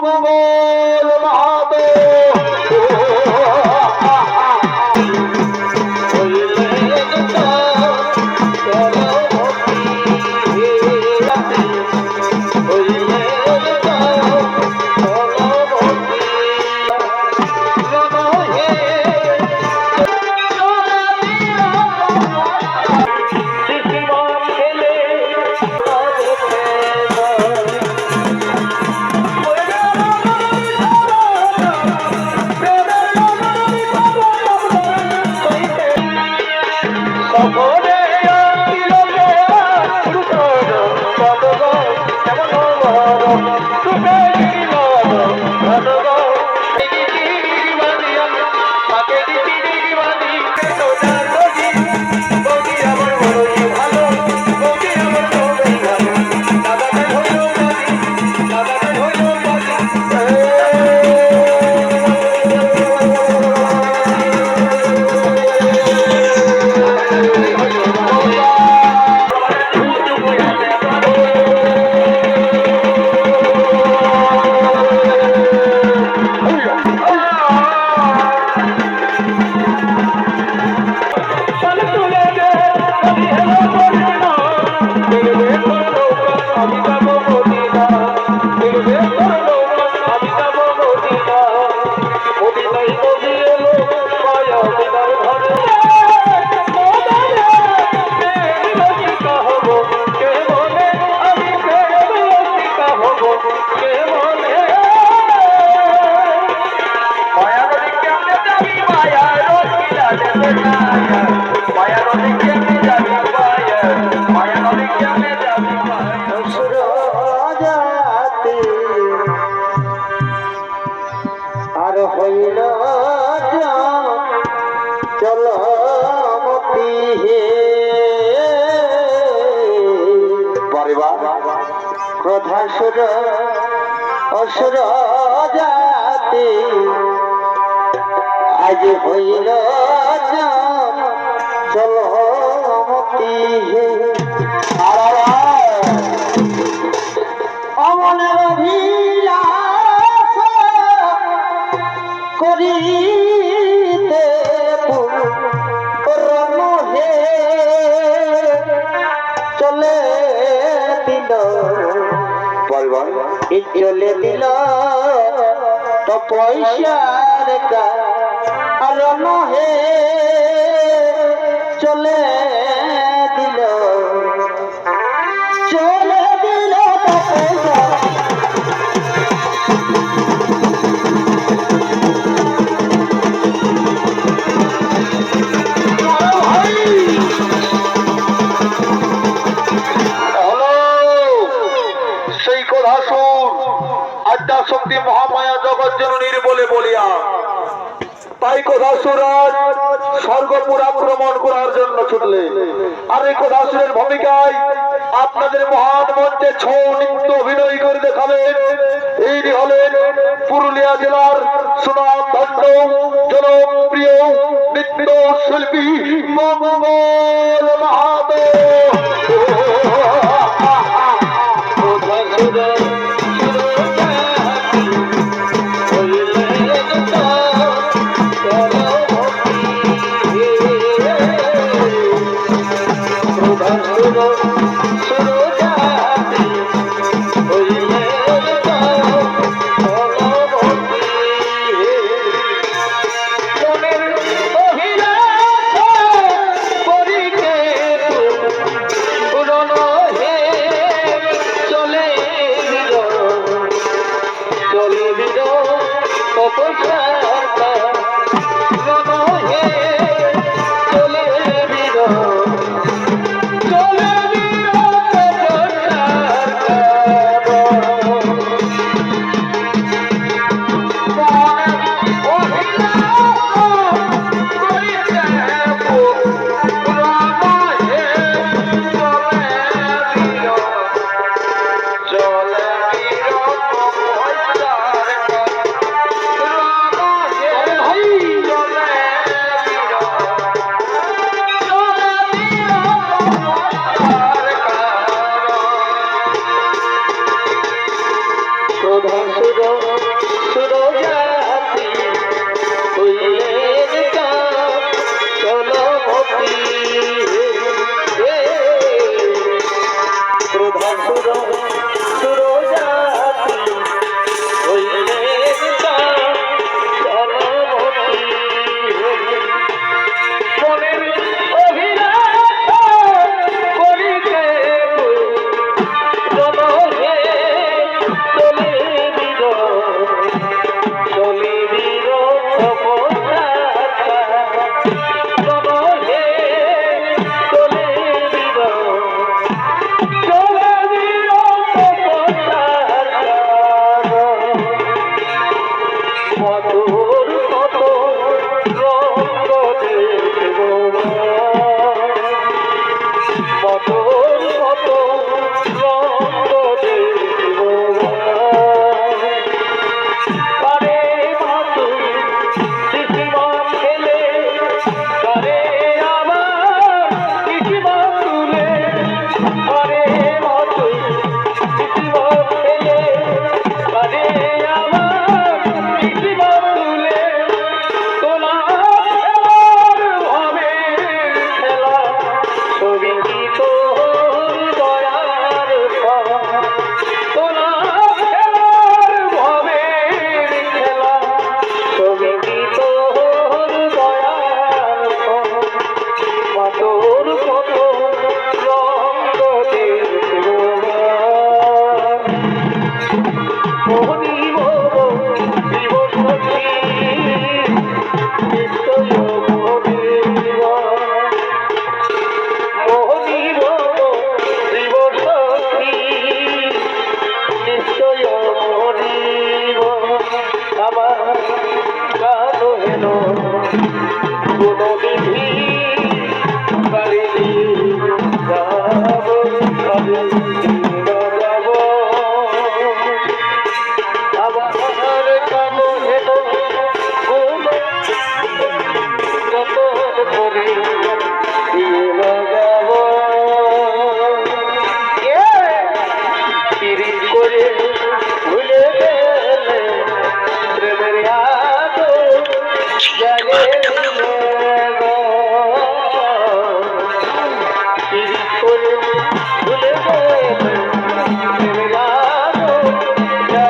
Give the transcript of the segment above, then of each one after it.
মঙ্গল মাহাতো আর হইল চলো পরিবার ক্রোধাসুর অসুর জাতি আজ হইল চলো মতি অমনের অভিলাষ করিতে হে চলে দিল পরিবার চলে দিল তো পয়সার আর হে চলে দিল তো পয়সা শক্তি মহামায়া জগৎ জননীর বলে বলিয়া তাই কোধাসুরাজ স্বর্গপুর আক্রমণ করার জন্য ছুটলে আর এই কোধাসুরের ভূমিকায় আপনাদের মহান মঞ্চে ছৌ নৃত্য অভিনয় করে দেখাবেন এই হলেন পুরুলিয়া জেলার সুনামধন্য জনপ্রিয় নৃত্য শিল্পী মঙ্গল মাহাতো। সুর সুর জাতি হইলেন চলমতি প্রভা সুর সুর জাতি হইলেন চলমতি মনের অভিলাষ করিতে জনহে চলে বীর চলে বীর তপস্যা জনহে চলে বীর চলে বীর তপস্যা মধুর কত রঙ্গ দেখব মধুর কত রঙ্গ দেখব পারে মাতু শিশিমা খেলে পারে আমার শিশিমা তুলে পারে মাতু শিশিমা খেলে পারে আমার শিশিমা তুলে তোলা হবে খেলা ছবি তোর দয়ার তোলা হবে খেলা ছবি তোর দয়ার তোর কত রঙ্গ দেখব মনিব দিবসী নিশ্চয় মনিব মনিব দিবসী নিশ্চয় মনিব আমার গান হেন গুণবিধি বাড়ি যাব যাব আমার গান হেন গুণ যত করে যাব পিরি করে ভুলে গেলে প্রেমের হাত জাগে পিরি করে ভুলে গেলে প্রেমের হাত জাগে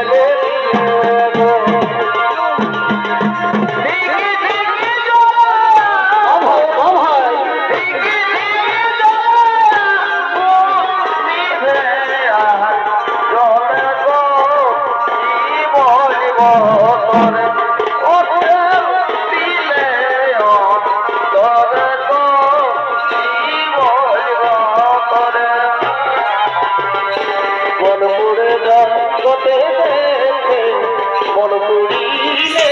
মনপুরে জগতে দেখে মন পুরিলে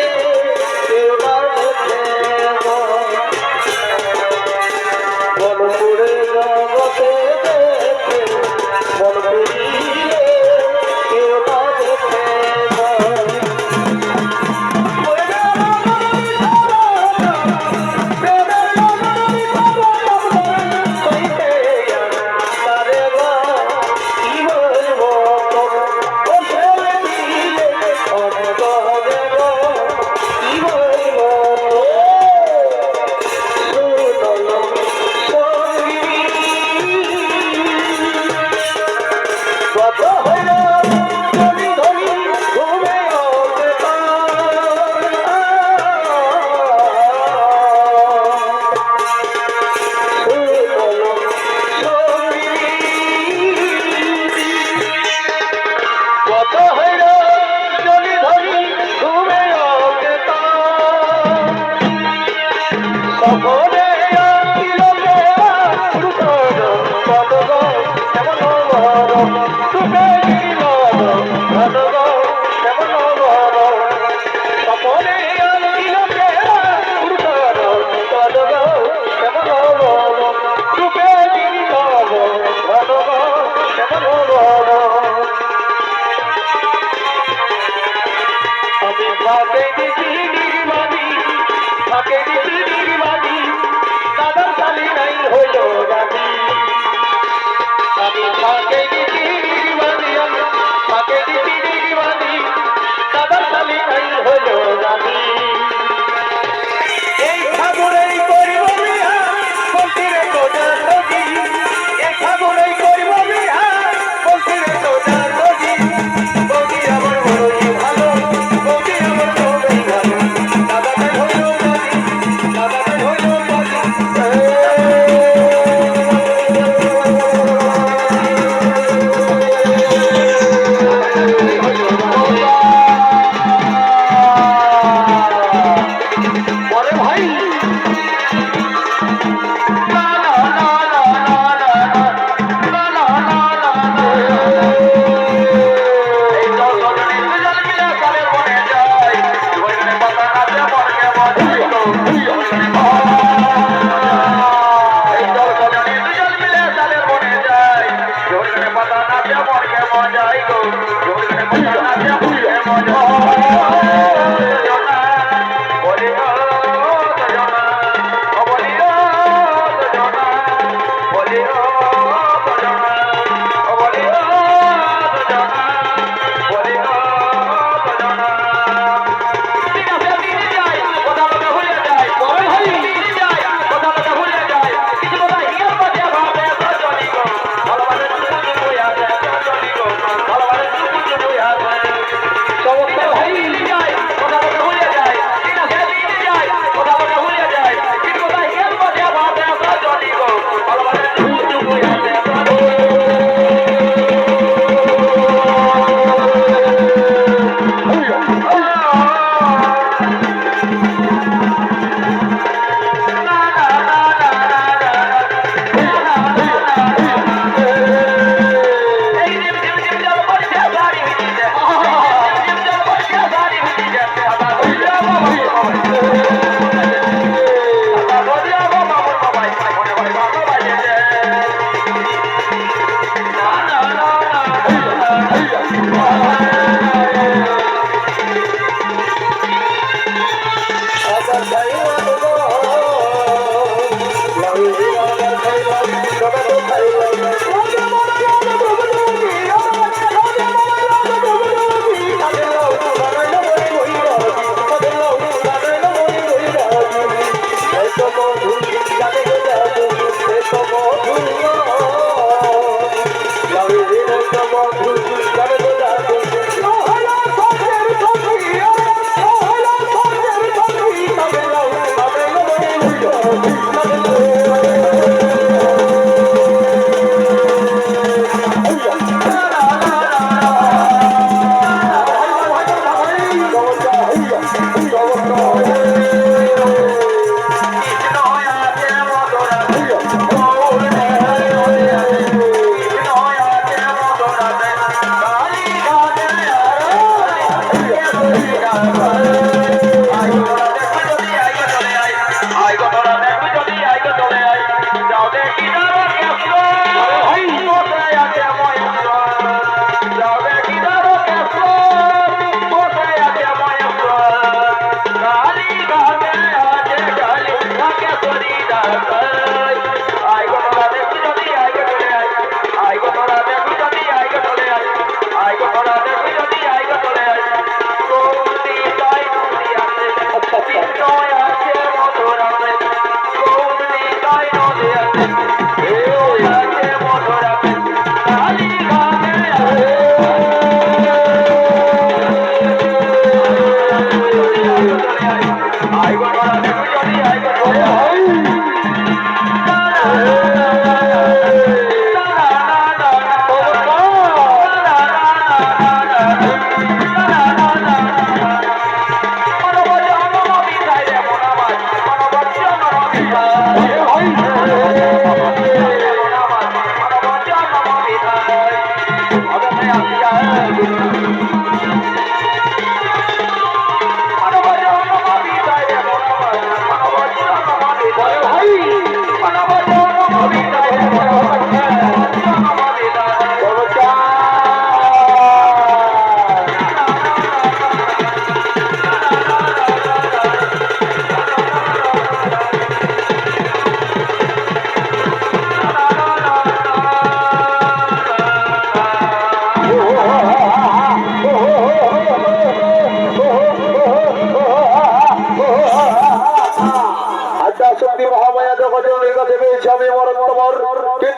মনপুরে জগতে দেখে মন পুরিলে কেউ না দেখে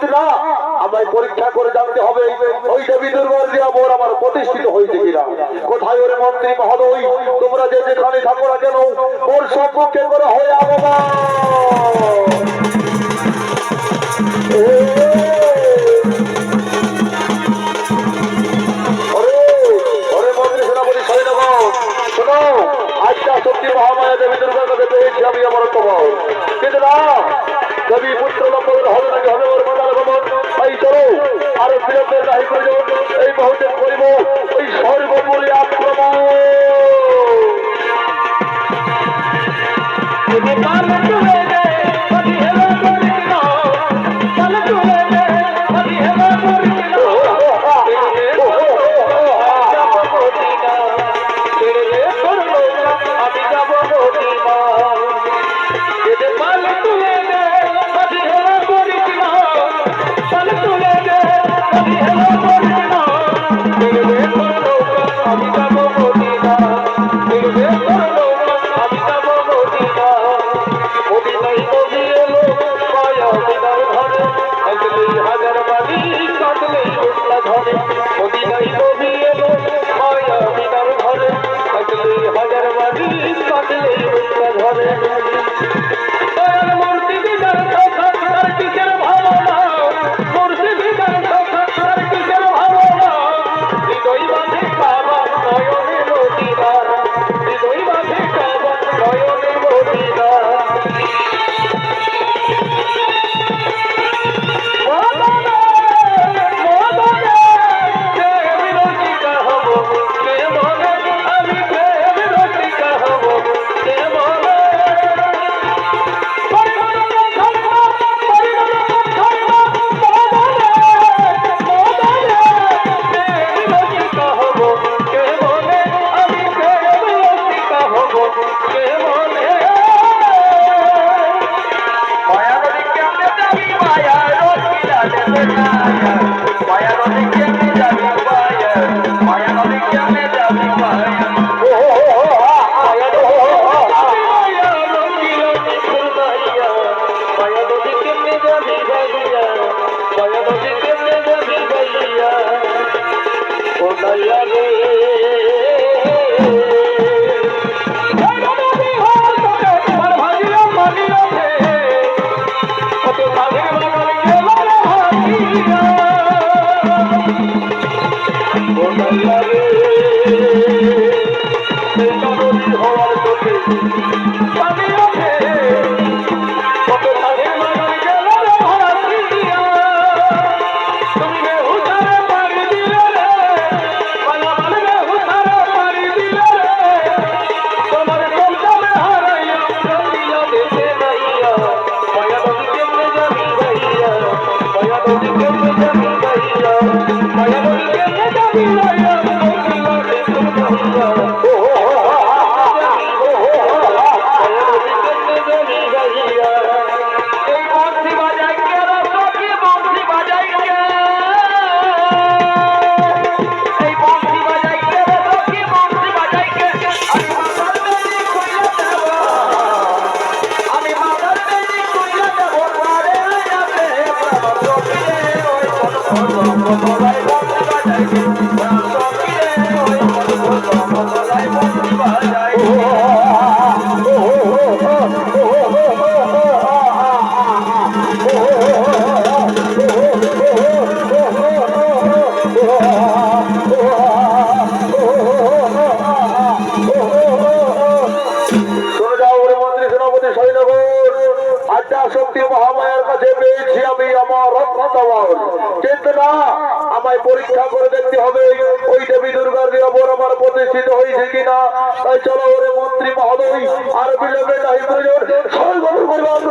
কিন্তু না আমায় পরীক্ষা করে জানতে হবে ওই দেবী দুর্গার যে আবার আমার প্রতিষ্ঠিত হয়েছে কিনা। কোথায় ওরে মন্ত্রী মহোদয়, তোমরা যে যেখানে থাকো না কেন ওর সম্মুখে করে হয়ে আগমন। ওরে মন্ত্রী সেনাপতি সৈন্যগণ, শোনো, আজকে শক্তি মহামায়া দেবী দুর্গার কাছে পেয়েছি আমি আমার খবর, কিন্তু না দেবী পুত্র লম্বের হবে নাকি হবে ওর মাতার ভবন। এই চলো আরো বিলম্বের নাহি প্রয়োজন, এই মুহূর্তে করিব ওই সর্বোপরি আক্রমণ। আমায় পরীক্ষা করে দেখতে হবে ওই দেবী দুর্গার অবর আমার প্রতিষ্ঠিত হয়েছে কিনা। তাই চলো ওরে মন্ত্রী মহোদয়, আর বিলম্বে নাহি প্রয়োজন, সর্বপ্রথম